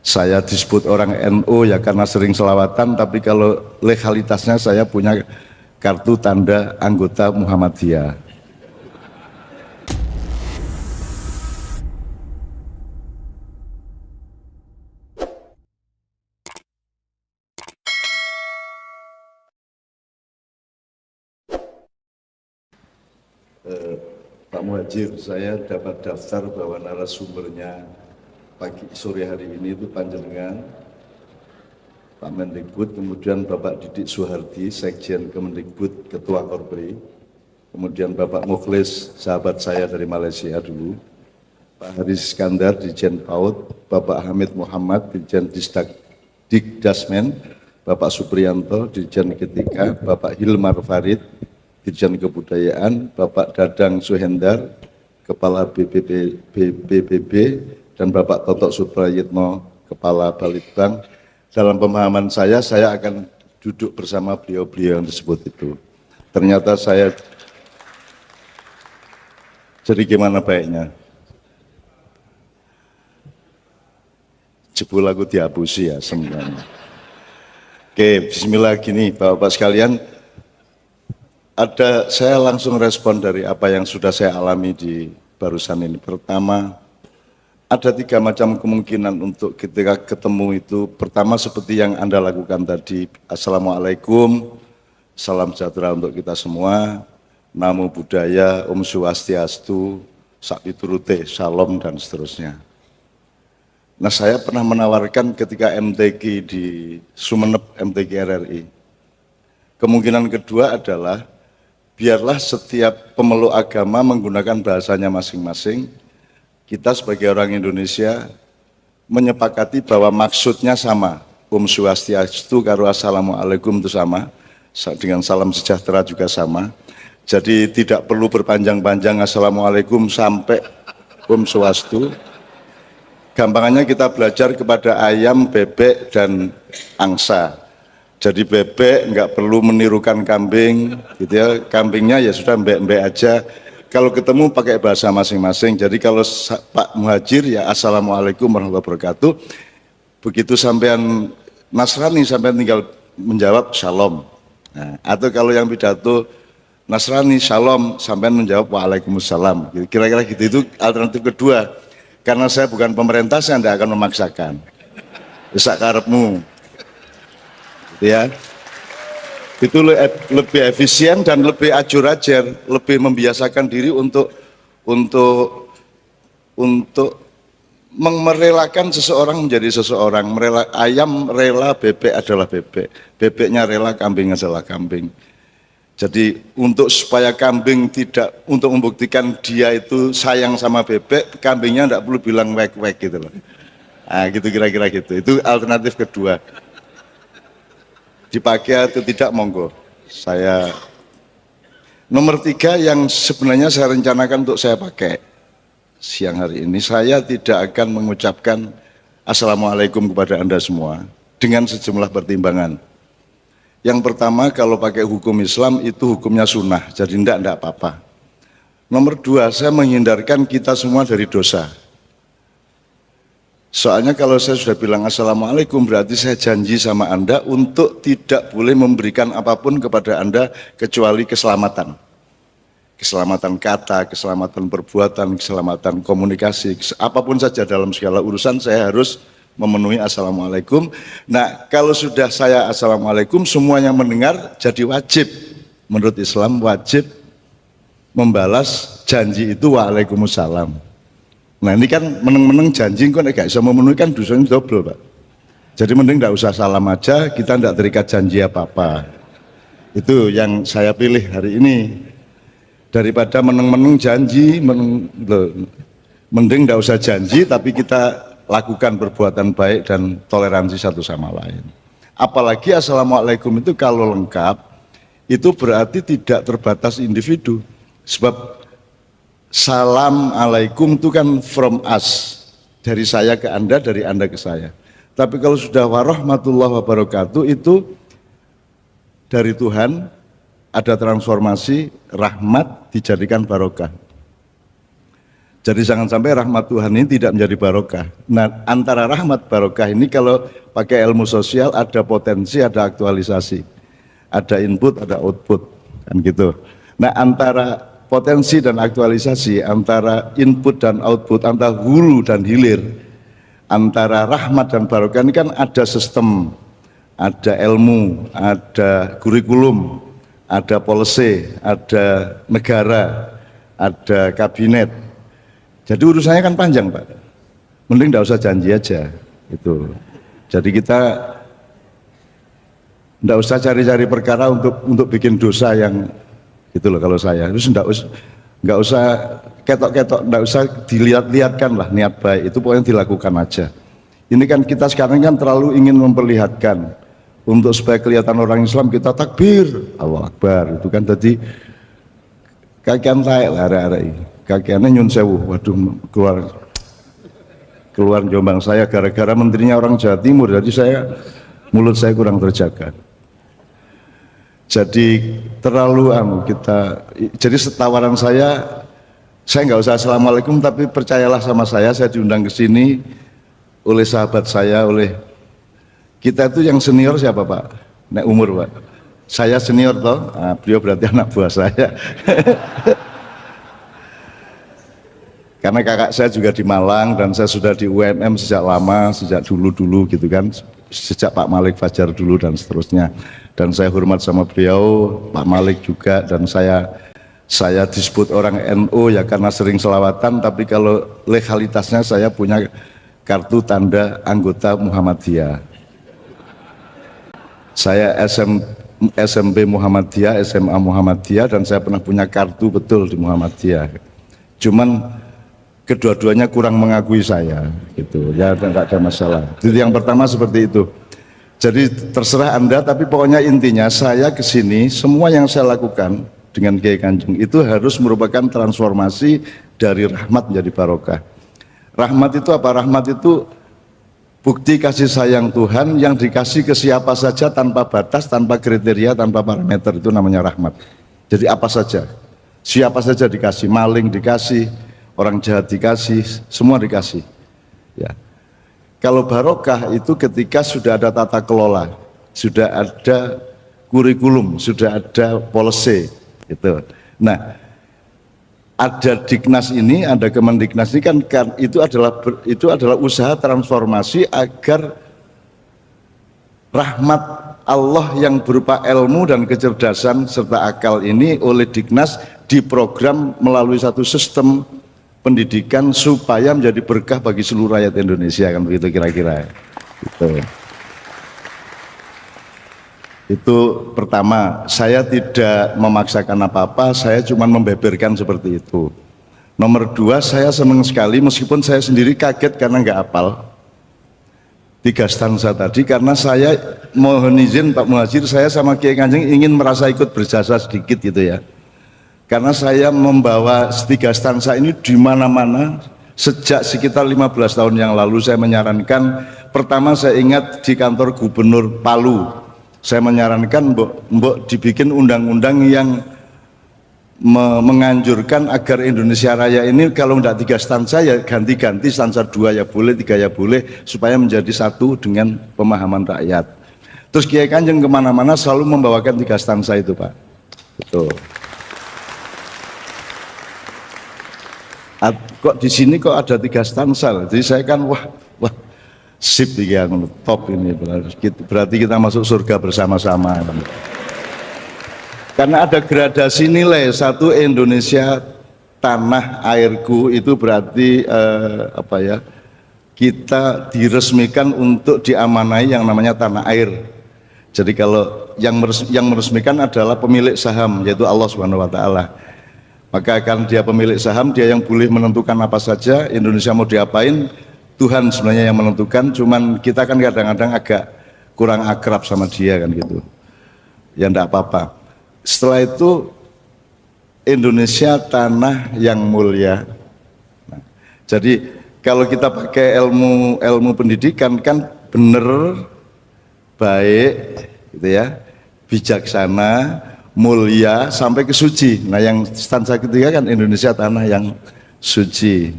Saya disebut orang NU ya karena sering selawatan, tapi kalau legalitasnya saya punya kartu tanda anggota Muhammadiyah. Pak Muhajir, saya dapat daftar bahwa narasumbernya pagi sore hari ini itu panjenengan, Pak Mendikbud, kemudian Bapak Didik Suhardi, Sekjen Kemendikbud, Ketua Korpri, kemudian Bapak Mukhlis, sahabat saya dari Malaysia dulu, Pak Haris Iskandar, Dirjen PAUD, Bapak Hamid Muhammad, Dirjen Dikdasmen, Bapak Supriyanto, Dirjen Ketika, Bapak Hilmar Farid, Dirjen Kebudayaan, Bapak Dadang Suhendar, Kepala BPB, dan Bapak Totok Suprayitno, Kepala Balitbank. Dalam pemahaman saya akan duduk bersama beliau-beliau yang disebut itu. Ternyata saya, jadi gimana baiknya? Jebul aku dihapusi ya semuanya. Oke, bismillah gini Bapak-Bapak sekalian. Saya langsung respon dari apa yang sudah saya alami di barusan ini. Pertama, ada 3 macam kemungkinan untuk ketika ketemu itu. Pertama seperti yang Anda lakukan tadi, Assalamualaikum, salam sejahtera untuk kita semua, Namo Buddhaya, Om Swastiastu, Sakpiturute, Shalom, dan seterusnya. Nah, saya pernah menawarkan ketika MTQ di Sumeneb, MTQ RRI. Kemungkinan kedua adalah biarlah setiap pemeluk agama menggunakan bahasanya masing-masing. Kita sebagai orang Indonesia menyepakati bahwa maksudnya sama. Om Swastiastu karo Assalamualaikum itu sama. Dengan salam sejahtera juga sama. Jadi tidak perlu berpanjang-panjang Assalamualaikum sampai Om Swastu. Gampangannya kita belajar kepada ayam, bebek, dan angsa. Jadi bebek nggak perlu menirukan kambing, gitu ya. Kambingnya ya sudah mbek-mbek aja. Kalau ketemu pakai bahasa masing-masing. Jadi kalau Pak Muhajir ya Assalamualaikum warahmatullahi wabarakatuh. Begitu sampean Nasrani sampean tinggal menjawab Shalom. Nah, atau kalau yang pidato Nasrani Shalom sampean menjawab Waalaikumsalam. Kira-kira gitu, itu alternatif kedua. Karena saya bukan pemerintah, saya tidak akan memaksakan. Sak karepmu. Ya, itu lebih efisien dan lebih ajur-ajar, lebih membiasakan diri untuk merelakan seseorang menjadi seseorang. Ayam rela bebek adalah bebek, bebeknya rela kambing adalah kambing. Jadi supaya kambing tidak, untuk membuktikan dia itu sayang sama bebek, kambingnya tidak perlu bilang wek-wek gitu loh. Nah, gitu kira-kira gitu. Itu alternatif kedua. Dipakai atau tidak monggo. Nomor 3 yang sebenarnya saya rencanakan untuk saya pakai siang hari ini, saya tidak akan mengucapkan Assalamualaikum kepada Anda semua dengan sejumlah pertimbangan. Yang pertama, kalau pakai hukum Islam itu hukumnya sunnah, jadi enggak apa-apa. Nomor 2, saya menghindarkan kita semua dari dosa. Soalnya kalau saya sudah bilang Assalamualaikum berarti saya janji sama Anda untuk tidak boleh memberikan apapun kepada Anda kecuali keselamatan. Keselamatan kata, keselamatan perbuatan, keselamatan komunikasi, apapun saja dalam segala urusan saya harus memenuhi Assalamualaikum. Nah, kalau sudah saya Assalamualaikum, semua yang mendengar jadi wajib. Menurut Islam wajib membalas janji itu Waalaikumsalam. Nah ini kan meneng-meneng janji kok gak bisa memenuhi kan dosanya double Pak. Jadi mending gak usah salam aja, kita tidak terikat janji apa-apa. Itu yang saya pilih hari ini. Daripada meneng-meneng janji, mending gak usah janji tapi kita lakukan perbuatan baik dan toleransi satu sama lain. Apalagi Assalamualaikum itu kalau lengkap, itu berarti tidak terbatas individu. Sebab Salam alaikum itu kan from us, dari saya ke Anda, dari Anda ke saya. Tapi kalau sudah warahmatullahi wabarakatuh itu dari Tuhan, ada transformasi, rahmat dijadikan barokah. Jadi jangan sampai rahmat Tuhan ini tidak menjadi barokah. Nah, antara rahmat barokah ini kalau pakai ilmu sosial ada potensi, ada aktualisasi, ada input, ada output, kan gitu. Nah, antara potensi dan aktualisasi, antara input dan output, antara hulu dan hilir, antara rahmat dan barokah ini kan ada sistem, ada ilmu, ada kurikulum, ada policy, ada negara, ada kabinet. Jadi urusannya kan panjang, Pak. Mending enggak usah janji aja itu. Jadi kita enggak usah cari-cari perkara untuk bikin dosa yang gitu loh kalau saya. Terus enggak usah ketok-ketok, enggak usah dilihat-lihatkan lah niat baik, itu pokoknya dilakukan aja. Ini kan kita sekarang kan terlalu ingin memperlihatkan untuk supaya kelihatan orang Islam kita takbir, Allahu Akbar, itu kan tadi kakian taek lah arek-arek ini. Kakiannya nyun sewu, waduh keluar Jombang saya gara-gara menterinya orang Jawa Timur, jadi mulut saya kurang terjaga. Jadi terlalu jadi tawaran saya nggak usah assalamualaikum, tapi percayalah sama saya diundang ke sini oleh sahabat saya, oleh kita itu yang senior siapa Pak? Nek umur Pak? Saya senior toh, nah, beliau berarti anak buah saya. Karena kakak saya juga di Malang dan saya sudah di UMM sejak lama, sejak dulu gitu kan, sejak Pak Malik Fajar dulu dan seterusnya. Dan saya hormat sama beliau, Pak Malik juga, dan saya disebut orang NU ya karena sering selawatan, tapi kalau legalitasnya saya punya kartu tanda anggota Muhammadiyah. Saya SMP Muhammadiyah, SMA Muhammadiyah, dan saya pernah punya kartu betul di Muhammadiyah. Cuman kedua-duanya kurang mengakui saya, gitu. Ya enggak ada masalah. Jadi yang pertama seperti itu. Jadi terserah Anda, tapi pokoknya intinya saya ke sini, semua yang saya lakukan dengan Kiai Kanjeng itu harus merupakan transformasi dari rahmat menjadi barokah. Rahmat itu apa? Rahmat itu bukti kasih sayang Tuhan yang dikasih ke siapa saja tanpa batas, tanpa kriteria, tanpa parameter, itu namanya rahmat. Jadi apa saja, siapa saja dikasih, maling dikasih, orang jahat dikasih, semua dikasih. Ya. Kalau barokah itu ketika sudah ada tata kelola, sudah ada kurikulum, sudah ada policy, gitu. Nah, ada Diknas ini, ada Kemendiknas ini kan itu adalah usaha transformasi agar rahmat Allah yang berupa ilmu dan kecerdasan serta akal ini oleh Diknas diprogram melalui satu sistem pendidikan supaya menjadi berkah bagi seluruh rakyat Indonesia, kan begitu kira-kira. Itu pertama, saya tidak memaksakan apa-apa, saya cuma membeberkan seperti itu. Nomor dua, saya senang sekali meskipun saya sendiri kaget karena nggak hafal 3 stanza tadi, karena saya mohon izin Pak Muhajir, saya sama Kiai Kanjeng ingin merasa ikut berjasa sedikit gitu ya. Karena saya membawa 3 stanza ini di mana-mana sejak sekitar 15 tahun yang lalu. Saya menyarankan, pertama saya ingat di kantor Gubernur Palu, saya menyarankan mbok dibikin undang-undang yang menganjurkan agar Indonesia Raya ini kalau enggak 3 stanza ya ganti-ganti, stanza 2 ya boleh, 3 ya boleh, supaya menjadi satu dengan pemahaman rakyat. Terus Kiai Kanjeng kemana-mana selalu membawakan 3 stanza itu Pak. Betul. Kok di sini kok ada 3 stanza, jadi saya kan wah sip yang top ini, berarti kita masuk surga bersama-sama. Karena ada gradasi nilai, satu Indonesia tanah airku itu berarti kita diresmikan untuk diamanai yang namanya tanah air. Jadi kalau yang meresmikan adalah pemilik saham, yaitu Allah Subhanahu wa taala. Maka kan dia pemilik saham, dia yang boleh menentukan apa saja, Indonesia mau diapain, Tuhan sebenarnya yang menentukan, cuman kita kan kadang-kadang agak kurang akrab sama dia kan gitu. Ya enggak apa-apa. Setelah itu Indonesia tanah yang mulia. Nah, jadi kalau kita pakai ilmu pendidikan kan bener, baik gitu ya, bijaksana, mulia sampai ke suci. Nah yang stanza ketiga kan Indonesia tanah yang suci,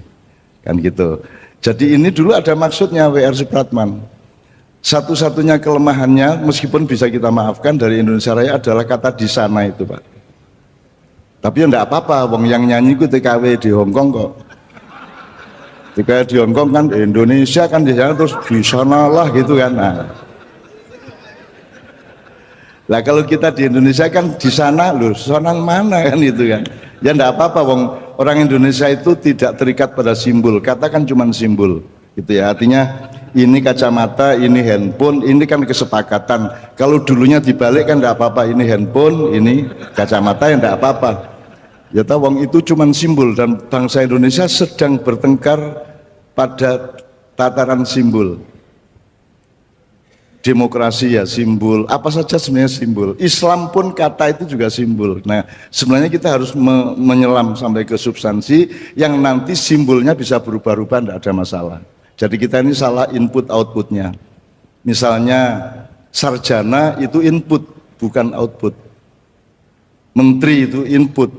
kan gitu. Jadi ini dulu ada maksudnya W.R. Supratman. Satu-satunya kelemahannya meskipun bisa kita maafkan dari Indonesia Raya adalah kata di sana itu, Pak. Tapi ya enggak apa-apa, wong yang nyanyi itu TKW di Hongkong kok. TKW di Hongkong kan Indonesia kan di sana terus di sanalah gitu kan. Nah, kalau kita di Indonesia kan di sana loh, sonang mana kan itu kan. Ya enggak apa-apa, wong orang Indonesia itu tidak terikat pada simbol, kata kan cuma simbol gitu ya. Artinya ini kacamata, ini handphone, ini kan kesepakatan. Kalau dulunya dibalik kan enggak apa-apa, ini handphone, ini kacamata, ya enggak apa-apa. Ya tahu wong itu cuma simbol, dan bangsa Indonesia sedang bertengkar pada tataran simbol. Demokrasi ya simbol, apa saja sebenarnya simbol. Islam pun kata itu juga simbol. Nah, sebenarnya kita harus menyelam sampai ke substansi yang nanti simbolnya bisa berubah-ubah, tidak ada masalah. Jadi kita ini salah input outputnya. Misalnya sarjana itu input, bukan output. Menteri itu input,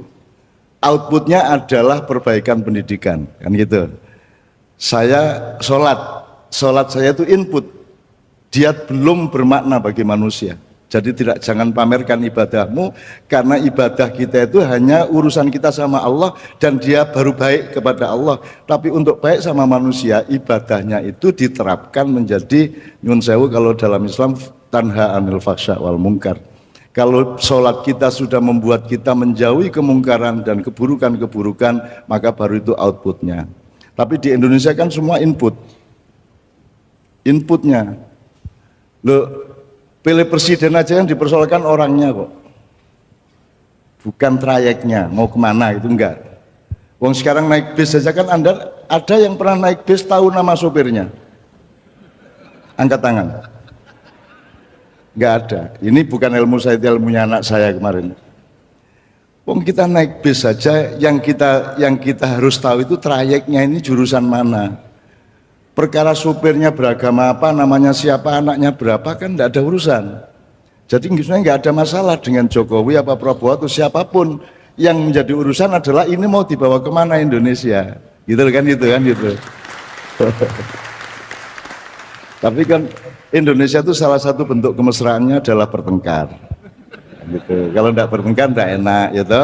outputnya adalah perbaikan pendidikan, kan gitu. Saya sholat saya itu input, dia belum bermakna bagi manusia. Jadi jangan pamerkan ibadahmu, karena ibadah kita itu hanya urusan kita sama Allah dan dia baru baik kepada Allah. Tapi untuk baik sama manusia, ibadahnya itu diterapkan menjadi nyun sewu kalau dalam Islam tanha anil faksha wal mungkar. Kalau sholat kita sudah membuat kita menjauhi kemungkaran dan keburukan-keburukan, maka baru itu outputnya. Tapi di Indonesia kan semua inputnya. Loh, pilih presiden aja yang dipersoalkan orangnya kok, bukan trayeknya mau kemana, itu enggak. Wong sekarang naik bis saja kan, Anda ada yang pernah naik bis tahu nama sopirnya? Angkat tangan. Enggak ada. Ini bukan ilmu saya, ilmunya anak saya kemarin. Wong kita naik bis saja, yang kita harus tahu itu trayeknya ini jurusan mana. Perkara supirnya beragama apa, namanya siapa, anaknya berapa, kan tidak ada urusan. Jadi sebenarnya nggak ada masalah dengan Jokowi apa Prabowo atau siapapun. Yang menjadi urusan adalah ini mau dibawa kemana Indonesia, gitu kan gitu. Tapi kan Indonesia itu salah satu bentuk kemesraannya adalah bertengkar, gitu. Kalau tidak bertengkar tidak enak, gitu.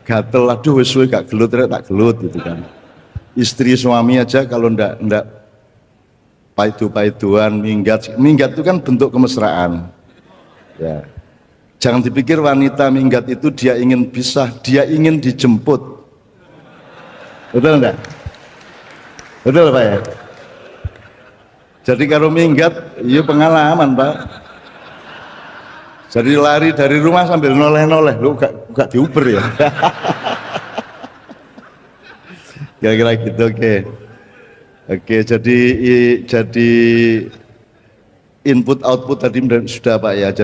Gatel, aduh wis gak gelut, tak gelut, gitu kan. Istri suami aja kalau tidak paidu-paiduan, minggat itu kan bentuk kemesraan. Ya. Jangan dipikir wanita minggat itu dia ingin pisah, dia ingin dijemput. Betul enggak? Betul Pak ya? Jadi kalau minggat, iya pengalaman Pak. Jadi lari dari rumah sambil noleh-noleh, lu gak diuber ya? Kira-kira gitu, oke. Oke, jadi input output tadi sudah Pak ya.